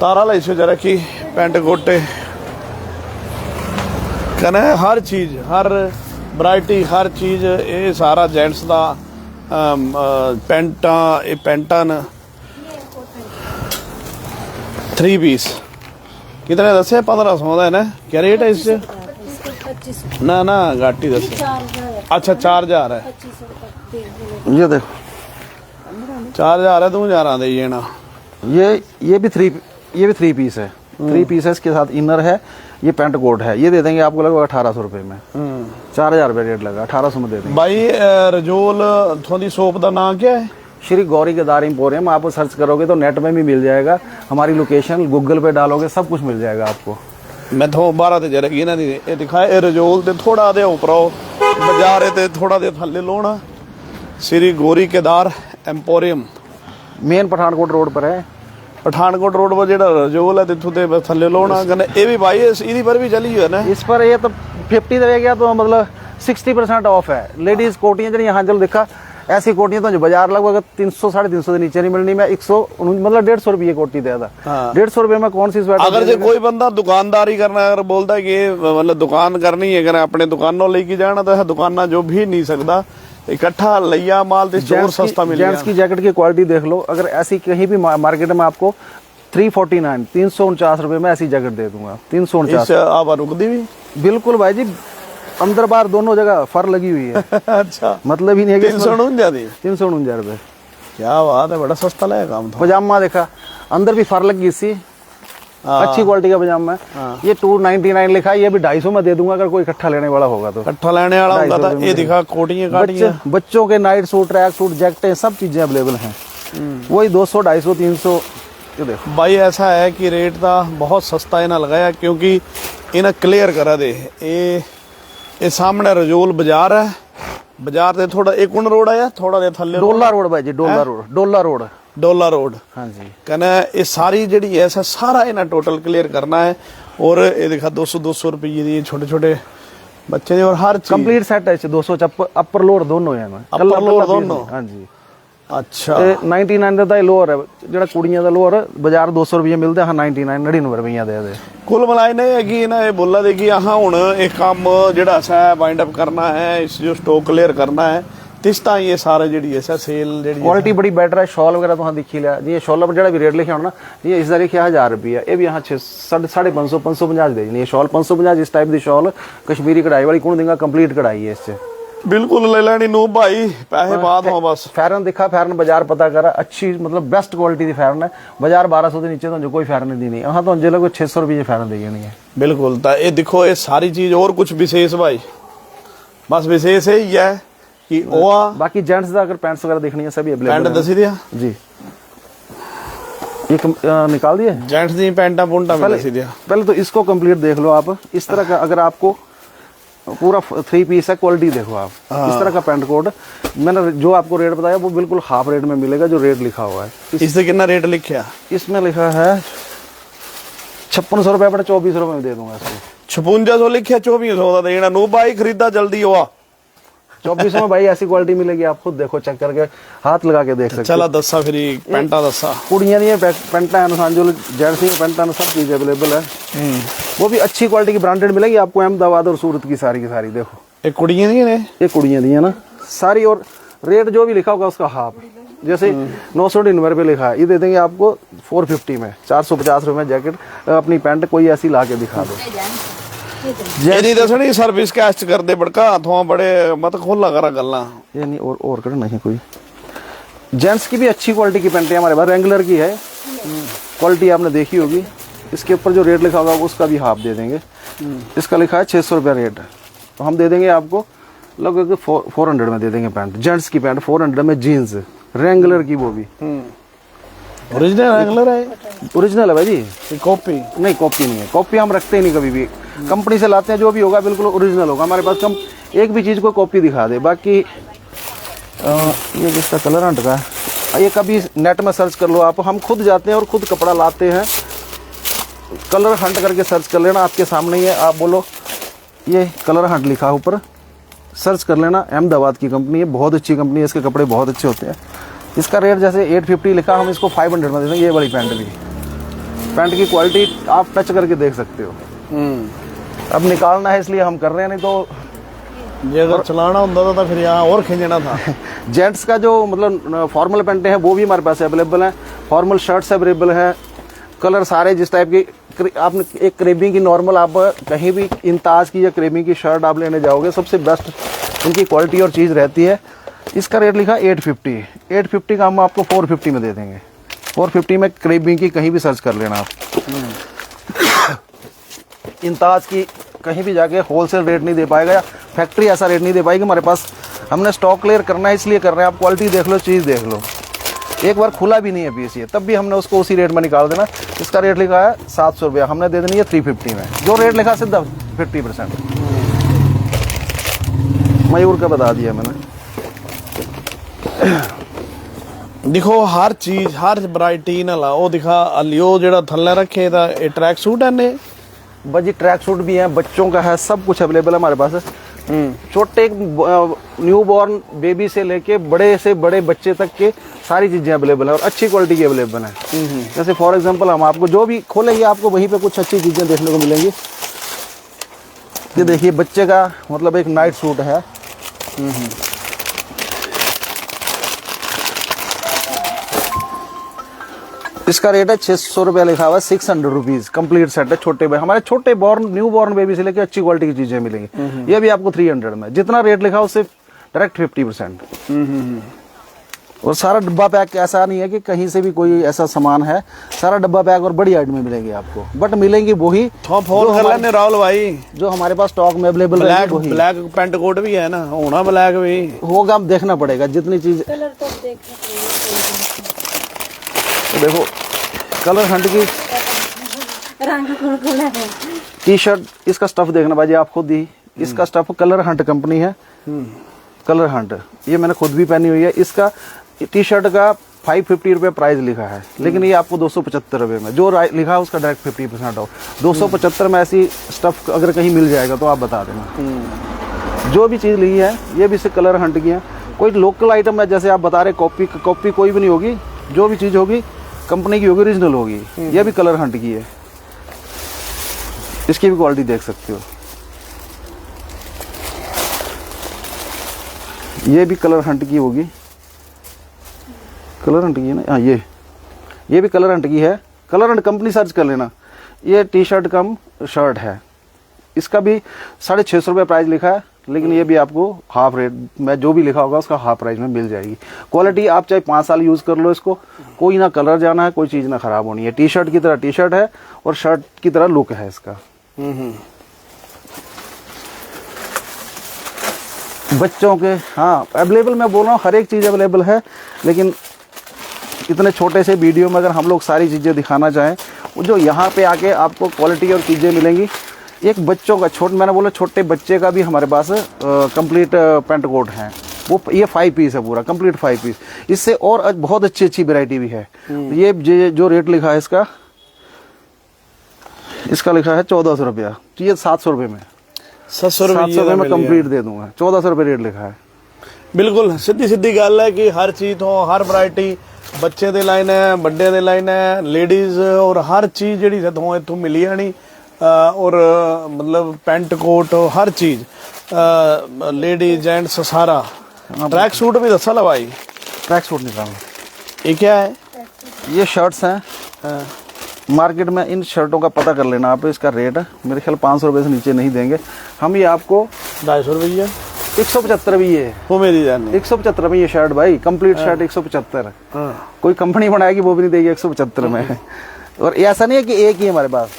तारा ला इसो जरा की पैंट कोटे कने हर चीज, हर वैरायटी, हर चीज, ये सारा जेंट्स दा पैंटा, ये पैंटा न 3 पीस कितने दसे 1500 का है ना, क्या रेट है इससे? ना ना घाटी दसे, अच्छा 4000 है, ये देखो 4000 है, 2000 आते ये ना। ये भी 3 पीस है, 3 पीस है, इसके साथ इनर है, ये पैंट कोट है, ये दे देंगे आपको लगभग 1800 रुपए में। 4000 रुपए रेट लगा, 1800 में दे देंगे। भाई रजोल थोड़ी शॉप का नाम क्या है? श्री गौरी केदार एम्पोरियम, आप सर्च करोगे तो नेट में भी मिल जाएगा, हमारी लोकेशन गूगल पे डालोगे सब कुछ मिल जाएगा आपको। मैं तो 12 ते जरा की ना ये दिखाए रजोल ते थोड़ा दे ऊपर बाजार ते थोड़ा दे थल्ले लोना, Shri Gauri Kedar emporium main Pathankot road पर है, पठानकोट रोड पर जेड़ा रजोल है तिथों ते थल्ले लोना कने ये भी भाई इदी पर भी चली है ना, इस पर ये तो 50 रह गया तो मतलब 60% ऑफ है। लेडीज कोटियां जी यहाँ चल देखा, ऐसी कोटियां तो जो बाजार लगभग 300 350 के नीचे नहीं मिलनी। मैं 100 मतलब 150 रुपये कोटी दे था। 150 रुपये में कौन सी स्वेटर? अगर जो कोई बंदा दुकानदारी करना अगर बोलता है कि मतलब दुकान करनी है, अगर अपने दुकानों लेके जाना तो दुकाना जो भी नहीं सकता, इकट्ठा लिया माल तो चोर सस्ता मिल जेंट्स की जैकेट की क्वालिटी देख लो, अगर ऐसी कहीं भी मार्केट में आपको 349 रुपए में ऐसी जैकेट दे दूंगा। 349 आप रुक दी भी बिल्कुल भाई जी, अंदर बाहर दोनों जगह फर लगी हुई है। अच्छा, मतलब ही नहीं है कि 349 रुपए। क्या बात है, बड़ा सस्ता लगा काम। पजामा देखा, अंदर भी फर लगी सी, अच्छी क्वालिटी का पजामा है। ये 299 लिखा है, ये भी 250 में दे दूंगा अगर कोई इकट्ठा लेने वाला होगा तो। इकट्ठा लेने वाला होगा तो ये दिखा कोटियां बच्चों के नाइट सूट, ट्रैक सूट, जैकेटें सब चीजें अवेलेबल हैं। वही 200 250 300। ये देखो भाई ऐसा है कि रेट का बहुत सस्ता इन्हें लगाया, क्योंकि इन्हें क्लियर करा दे। ये सामने रजोल बाजार है, बाजार से थोड़ा एक रोड आया, थोड़ा दे थल्ले डोला रोड भाई जी, डोला रोड। डोला रोड। हाँ जी, कहना ये सारी जड़ी ऐसा सारा इन्हें टोटल क्लियर करना है और ये देखा 200 रुपये दी छोटे छोटे बच्चे दे और हर चीज कंप्लीट सेट है 200 अपर लोअर दोनों है ना अपर लोअर दोनों हाँ जी अच्छा 99 ਦਾ ਲੋਅਰ ਹੈ ਜਿਹੜਾ ਕੁੜੀਆਂ ਦਾ ਲੋਅਰ ਬਾਜ਼ਾਰ 200 ਰੁਪਏ ਮਿਲਦਾ ਹਾਂ 99 ਰੁਪਈਆ ਦੇ कुल मिलाए ने है कि ना ये बोला दे कि हाँ हुण एक काम जेड़ा सा वाइंड अप करना है इस जो स्टॉक क्लियर करना है तिस तां ये सारे जेड़ी ऐसा सेल जेड़ी क्वालिटी बड़ी बेटर है शॉल वगैरह तो दिखी लिया जी शॉल पर जो भी रेट लिखा होना ना ये इसका लिखा 1000 रुपये ये भी यहाँ 550 550 दे ये शॉल 550 इस टाइप की शॉल कश्मीरी कढ़ाई वाली कौन देगा कंप्लीट कढ़ाई है इससे बिल्कुल ले लेनी नू भाई पैसे बाद हो बस फैरन दिखा फैरन बाजार पता करा अच्छी मतलब बेस्ट क्वालिटी की फैरन है बाजार 1200 के नीचे तो जो कोई फैरन नहीं दी यहाँ तो जिले को 600 रुपये फैरन दी नहीं है बिल्कुल तो ये देखो ये सारी चीज और कुछ विशेष भाई बस विशेष यही है कि बाकी जेंट्स का अगर पैंट्स वगैरह देखनी है सभी पैंट दसी दिया जी एक निकाल दिए जेंट्स दी पैंटा पुंटा में दसी दिया पहले तो इसको कंप्लीट देख लो आप इस तरह का अगर आपको पूरा 3 पीस है क्वालिटी देखो आप इस तरह का पैंट कोट मैंने जो आपको रेट बताया वो बिल्कुल हाफ रेट में मिलेगा जो रेट लिखा हुआ है इससे कितना रेट लिखा इसमें लिखा है 5600 रुपए पर 2400 रुपए में दे दूंगा इसको 5600 लिखा 2400 का देना नो भाई खरीदा जल्दी हुआ 2400 में भाई ऐसी क्वालिटी मिलेगी आप खुद देखो चेक करके हाथ लगा के देख सकते चला दसा फिर पैंटा दसा कुड़ियां दी पैंटा जो जेंट्स की पैंटा सब चीज अवेलेबल है वो भी अच्छी क्वालिटी की ब्रांडेड मिलेगी आपको अहमदाबाद और सूरत की सारी देखो ये कुड़ियां दी ने ये कुड़ियां दी है ना सारी और रेट जो भी लिखा होगा उसका हाफ जैसे 999 रुपये लिखा है ये दे देंगे आपको 450 में 450 रुपये जैकेट अपनी पैंट कोई ऐसी ला के दिखा दो जेदी दसनी सर्विस कैस्ट कर दे बड़का हाथों बड़े मत खोला करा गल्ला ये नहीं और कर नहीं कोई जेंट्स की भी अच्छी क्वालिटी की पैंटें हमारे पास रेंगुलर की है क्वालिटी आपने देखी होगी इसके ऊपर जो रेट लिखा होगा उसका भी हाफ दे देंगे इसका लिखा है 600 रुपया रेट तो हम दे देंगे आपको लगभग 400 में दे देंगे पैंट जेंट्स की पैंट 400 में जीन्स रेंगुलर की वो भी ओरिजिनल रेंगुलर है ओरिजिनल है भाई जी कॉपी नहीं कॉपी नहीं है कॉपी हम रखते ही नहीं कभी भी कंपनी से लाते हैं जो भी होगा बिल्कुल ओरिजिनल होगा हमारे पास कम एक भी चीज़ को कॉपी दिखा दे बाकी ये जिसका कलर हंट का है ये कभी नेट में सर्च कर लो आप हम खुद जाते हैं और खुद कपड़ा लाते हैं कलर हंट करके सर्च कर लेना आपके सामने ही है आप बोलो ये कलर हंट लिखा है ऊपर सर्च कर लेना अहमदाबाद की कंपनी है बहुत अच्छी कंपनी है इसके कपड़े बहुत अच्छे होते हैं इसका रेट जैसे 850 लिखा हम इसको 500 में दे देंगे ये वाली पैंट भी पैंट की क्वालिटी आप टच करके देख सकते हो अब निकालना है इसलिए हम कर रहे हैं नहीं तो ये अगर चलाना होता तो फिर यहाँ और खींचना था जेंट्स का जो मतलब फॉर्मल पैंटें हैं वो भी हमारे पास अवेलेबल हैं फॉर्मल शर्ट्स अवेलेबल है कलर सारे जिस टाइप की आपने एक क्रेबिंग की नॉर्मल आप कहीं भी इंताज की या क्रेबिंग की शर्ट आप लेने जाओगे सबसे बेस्ट उनकी क्वालिटी और चीज़ रहती है इसका रेट लिखा 850 का हम आपको 450 में दे देंगे 450 में क्रेबिंग की कहीं भी सर्च कर लेना आप इंताज की कहीं भी जाके होलसेल रेट नहीं दे पाएगा या फैक्ट्री ऐसा रेट नहीं दे पाएगी हमारे पास हमने स्टॉक क्लियर करना है इसलिए कर रहे हैं आप क्वालिटी देख लो चीज़ देख लो एक बार खुला भी नहीं है पीस ये तब भी हमने उसको उसी रेट में निकाल देना इसका रेट लिखा है 700 रुपया हमने दे देनी है 350 में जो रेट लिखा सीधा 50% मयूर का बता दिया मैंने देखो हर चीज हर वैरायटी ना लाओ दिखा लियो जेड़ा थल्ले रखे दा ये ट्रैक सूट है ने बजी ट्रैक सूट भी है बच्चों का है सब कुछ अवेलेबल है हमारे पास छोटे न्यू बॉर्न बेबी से लेके बड़े से बड़े बच्चे तक के सारी चीजें अवेलेबल है और अच्छी क्वालिटी की अवेलेबल है जैसे फॉर एग्जांपल हम आपको जो भी खोलेंगे आपको वहीं पे कुछ अच्छी चीजें देखने को मिलेंगी ये देखिए बच्चे का मतलब एक नाइट सूट है इसका रेट है 600 रुपया लिखा हुआ है 600 रुपीज कंप्लीट सेट है छोटे हमारे छोटे बॉर्न न्यू बॉर्न बेबी से लेके अच्छी क्वालिटी की चीजें मिलेंगी ये भी आपको 300 में जितना रेट लिखा उससे डायरेक्ट 50% और सारा डब्बा पैक ऐसा नहीं है कि कहीं से भी कोई ऐसा सामान है सारा डब्बा पैक और बड़ी आइटमें मिलेंगी आपको बट मिलेंगी वही फोन कर लेने राहुल भाई जो हमारे पास स्टॉक में अवेलेबल है ब्लैक पैंट कोट भी है ना होना ब्लैक भी होगा देखना पड़ेगा जितनी चीज तो देखो कलर हंट की टी शर्ट इसका स्टफ देखना भाई आप खुद ही इसका स्टफ कलर हंट कंपनी है कलर हंट ये मैंने खुद भी पहनी हुई है इसका टी शर्ट का 550 रुपये प्राइस लिखा है, लेकिन ये आपको 275 रुपये में जो लिखा है उसका डायरेक्ट 50% ऑफ। 275 में ऐसी स्टफ अगर कहीं मिल जाएगा तो आप बता देना। जो भी चीज़ ली है ये भी इससे कलर हंट की है, कोई लोकल आइटम है जैसे आप बता रहे कॉपी कोई भी नहीं होगी, जो भी चीज़ होगी कंपनी की होगी, ओरिजिनल होगी। ये भी कलर हंट की है, इसकी भी क्वालिटी देख सकते हो। ये भी कलर हंट की होगी, कलर हंट की है ना। हाँ ये भी कलर हंट की है। कलर हंट कंपनी सर्च कर लेना। ये टी शर्ट कम शर्ट है, इसका भी 650 रुपये प्राइस लिखा है, लेकिन ये भी आपको हाफ रेट में जो भी लिखा होगा उसका हाफ प्राइस में मिल जाएगी। क्वालिटी आप चाहे 5 साल यूज़ कर लो इसको, कोई ना कलर जाना है, कोई चीज़ ना खराब होनी है। टी शर्ट की तरह टी शर्ट है और शर्ट की तरह लुक है इसका। बच्चों के हाँ अवेलेबल, मैं बोल रहा हूँ हर एक चीज़ अवेलेबल है, लेकिन इतने छोटे से वीडियो में अगर हम लोग सारी चीज़ें दिखाना चाहें, जो यहाँ पे आके आपको क्वालिटी और चीज़ें मिलेंगी। एक बच्चों का मैंने बोला छोटे बच्चे का भी हमारे पास कंप्लीट पैंट कोट है, वो ये 5 पीस है पूरा कंप्लीट 5 पीस। इससे और बहुत अच्छी वैरायटी भी है। ये जो रेट लिखा है इसका लिखा है 1400 रुपया, तो ये 700 रुपये में 700 रुपये में कंप्लीट दे दूंगा। 1400 रुपये रेट लिखा है। बिल्कुल सीधी गल है कि हर चीज़ तो हर वैरायटी बच्चे दे लाइन है, बड़े दे लाइन है, लेडीज और हर चीज़ जी तो इतों मिली जानी। और मतलब पैंट कोट हर चीज़ लेडीज जेंट्स सारा। ट्रैक सूट भी दसा ला भाई, ट्रैक सूट निकालो। ये क्या है? ये शर्ट्स हैं। मार्केट में इन शर्टों का पता कर लेना आप, इसका रेट मेरे ख्याल 500 रुपये से नीचे नहीं देंगे हम। ये आपको 250 रुपये 175 भी है वो मेरी जान 175 में ये शर्ट भाई, कंप्लीट शर्ट 175। कोई कंपनी बनाएगी वो भी नहीं देगी 175 में। और ऐसा नहीं है कि एक ही हमारे पास,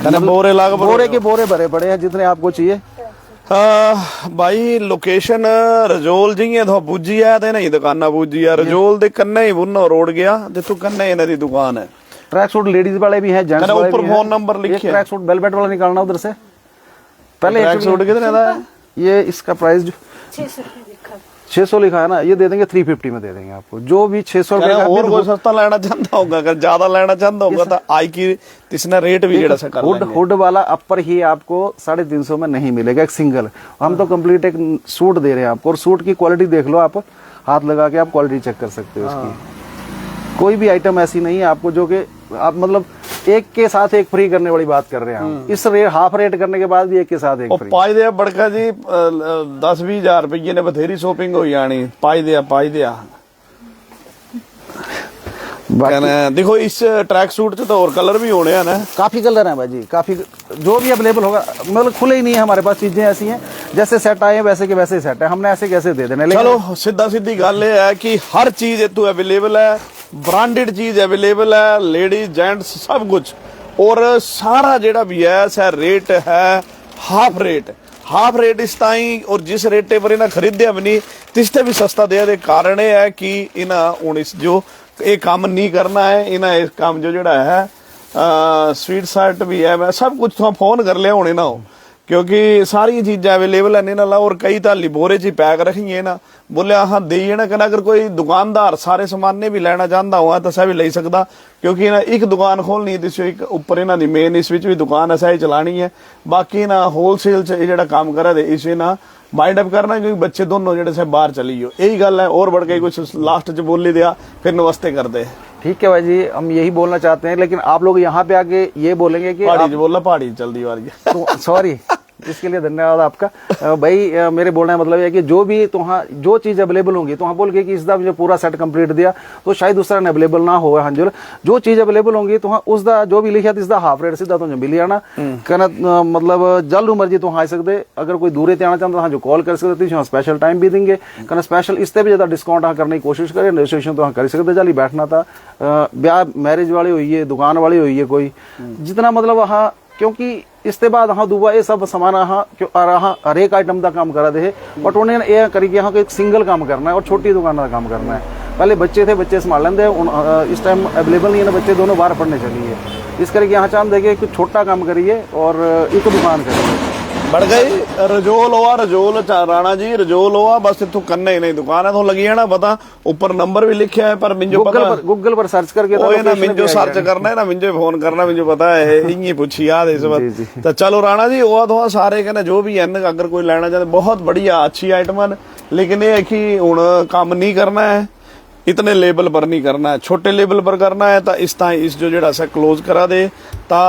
बोरे के बोरे भरे पड़े हैं जितने आपको चाहिए। भाई लोकेशन रजोल जी है, बूजी है तो नहीं दुकाना बूजी है रजोल दे कन्ने ही बुन्ना रोड गया जितों कन्ने इन्हां दी दुकान है। ट्रैक सूट लेडीज वाले भी हैं, जेंट्स वाले भी हैं। ऊपर फोन नंबर लिखे। ट्रैक सूट वेलवेट वाला निकालना उधर से। पहले ट्रैक सूट कितने का है? ये इसका प्राइस 600 लिखा है ना, ये दे देंगे 350 में दे देंगे आपको। जो भी 600 रुपए का और कोई सस्ता लेना चाहता होगा, अगर ज्यादा लेना चाहता होगा तो आई की इसने रेट भी जेड़ा सा कर लेंगे। हुड वाला अपर ही आपको 350 में नहीं मिलेगा, एक सिंगल। हम तो कंप्लीट एक सूट दे रहे हैं आपको, और सूट की क्वालिटी देख लो आप, हाथ लगा के आप क्वालिटी चेक कर सकते हो उसकी। कोई भी आइटम ऐसी नहीं है आपको जो कि आप मतलब एक के साथ एक फ्री करने वाली बात कर रहे हैं हम। इस रेट हाफ रेट करने के बाद भी एक के साथ एक फ्री। पाई दे बड़का जी 10-20 हजार रुपये ने बथेरी शॉपिंग हो जानी। पाई दिया देखो इस ट्रैक सूट च तो और कलर भी होने हैं ना, काफी कलर हैं भाई, काफी जो भी अवेलेबल होगा। मतलब खुले ही नहीं है हमारे पास, चीजें ऐसी हैं जैसे सेट आए हैं वैसे के वैसे सेट है, हमने ऐसे कैसे दे देने। चलो सीधी गल है कि हर चीज इतों अवेलेबल है, ब्रांडेड चीज अवेलेबल है, लेडीज जेंट्स सब कुछ। और सारा जेड़ा भी है सर रेट है हाफ रेट इस ताई। और जिस रेटे पर इन्हें खरीदया भी नहीं तिसते भी सस्ता दे कारण है कि इन्हें हूँ इस जो ये काम नहीं करना है, इन्हें इस काम जो जड़ा है स्वीट शर्ट भी है, मैं सब कुछ तो फोन कर लिया होने ना हो, क्योंकि सारी चीज़ें अवेलेबल है ना। और कई ताली बोरे च पैक रखी है ना, बोले हाँ दे ना कहना। अगर कोई दुकानदार सारे सामान ने भी लेना चाहता हुआ तो सह भी ले सकता, क्योंकि ना एक दुकान खोलनी है एक उपर इन्हों की मेन इस भी दुकान है सही चलानी है। बाकी ना होलसेल जो काम करा दे इसे ना बाइंड अप करना, क्योंकि बच्चे दोनों जेडे से बाहर चली हो, यही गल है। और बढ़ के कुछ लास्ट च बोली दिया फिर नमस्ते कर दे। ठीक है भाई जी, हम यही बोलना चाहते हैं, लेकिन आप लोग यहाँ पे आके ये बोलेंगे कि पहाड़ी जल्दी वाली तो सॉरी इसके लिए धन्यवाद आपका भाई। मेरे बोलने का मतलब है कि जो भी तुहाँ जो चीज़ अवेलेबल होंगी तो बोल के कि इसका जो पूरा सेट कंप्लीट दिया तो शायद दूसरा अवेलेबल ना हो। हाँ जो चीज़ अवेलेबल होंगी तो उसका जो भी लिखा इसका हाफ रेट सीधा तुझे मिल जाना कहना। मतलब जल्द मर्जी तो आ सकते, अगर कोई दूरे ते आना चाहता हाँ जो कॉल कर सकते हाँ स्पेशल टाइम भी देंगे कहना। स्पेशल इससे भी ज़्यादा डिस्काउंट हाँ करने की कोशिश करें। रजिस्ट्रेशन तो हाँ कर सकते, जल्दी बैठना था ब्याह मैरिज वाली हुई है, दुकान वाली हुई है, कोई जितना मतलब हाँ, क्योंकि इसके बाद हाँ दुआ ये सब सामान हाँ हर एक आइटम का काम करा दे, बट उन्हें यह करी कि हाँ एक सिंगल काम करना है और छोटी दुकान का काम करना है। पहले बच्चे थे, बच्चे संभाल लेंगे, इस टाइम अवेलेबल नहीं है ना, बच्चे दोनों बाहर पढ़ने चलिए। इस करके यहाँ चाहते कि कुछ छोटा काम करिए और एक दुकान करिए। बढ़ गई रजोल हुआ, रजोल राणा जी रजोल हुआ, बस इतों कन्ने ही नहीं दुकान है तो लगी है ना पता, ऊपर नंबर भी लिखा है पर मिंजो पता गूगल पर सर्च करके ओए ना मिंजो सर्च करना है ना, मिंजो फोन करना, मिंजो पता है इंगी पूछी याद इस वक्त। तो चलो राणा जी हुआ तो सारे कहने जो भी है अगर कोई लेना चाहते बहुत बढ़िया अच्छी आइटम है, लेकिन ये है कि हुण काम नहीं करना है इतने लेवल पर नहीं करना है, छोटे लेवल पर करना है तो इस ताई इस जो जेड़ा सा क्लोज करा दे ता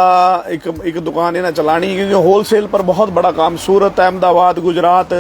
एक दुकान इन्हें चलानी, क्योंकि होलसेल पर बहुत बड़ा काम सूरत अहमदाबाद गुजरात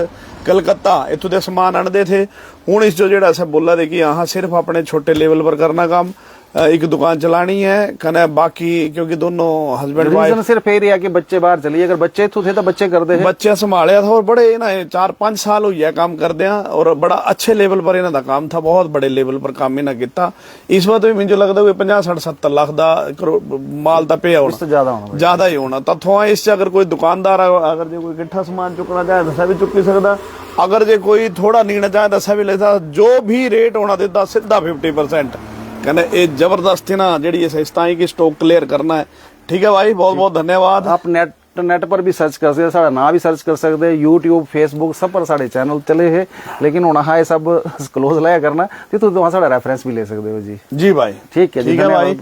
कलकत्ता इतों दे समान आनते थे। हूँ इस जो जेड़ा सा बोला दे कि हाँ सिर्फ अपने छोटे लेवल पर करना काम, एक दुकान चलानी है कने बाकी, क्योंकि दोनों हस्बैंड वाइफ सिर्फ एरिया के बच्चे बाहर चलिए, अगर बच्चे थे तो बच्चे कर दे, बच्चे संभालिया था और बड़े ना 4-5 साल हुई है काम करदे और बड़ा अच्छे लेवल पर इन्हों का काम था, बहुत बड़े लेवल पर काम इन्हें किया। इस वक्त भी मुझे लगता है 50-60-70 लाख का माल तो पे होना, ज्यादा ही होना। तथों इस अगर कोई दुकानदार अगर जो कोई इकट्ठा सामान चुकना चाहे दसा भी चुकी सकता, अगर जो कोई थोड़ा नीना चाहे दसा भी ले सकता, जो भी रेट होना देता सीधा 50%। कहने ये जबरदस्ती ना जी सस्ताई की स्टॉक क्लियर करना है। ठीक है भाई, बहुत बहुत धन्यवाद। आप नेट पर भी सर्च कर सकते, साड़ा नाम भी सर्च कर सकते, यूट्यूब फेसबुक सब पर साढ़े चैनल चले है, लेकिन हूँ हाँ सब क्लोज लाया करना तो वहाँ साड़ा रेफरेंस भी ले सकते हो जी। जी भाई ठीक है, ठीक है भाई।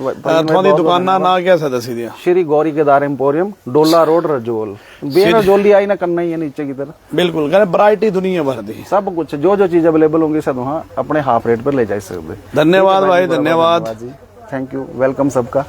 थोड़ी दुकान ना कैसा दसी दिया, श्री गौरी केदार एम्पोरियम, डोला रोड रजोल, रजोली आई ना करना ही है नीचे की तरफ। बिल्कुल वैरायटी दुनिया भर दी, सब कुछ जो जो चीज अवेलेबल होंगी सब वहाँ अपने हाफ रेट पर ले जा सकते। धन्यवाद भाई, धन्यवाद, थैंक यू, वेलकम सबका।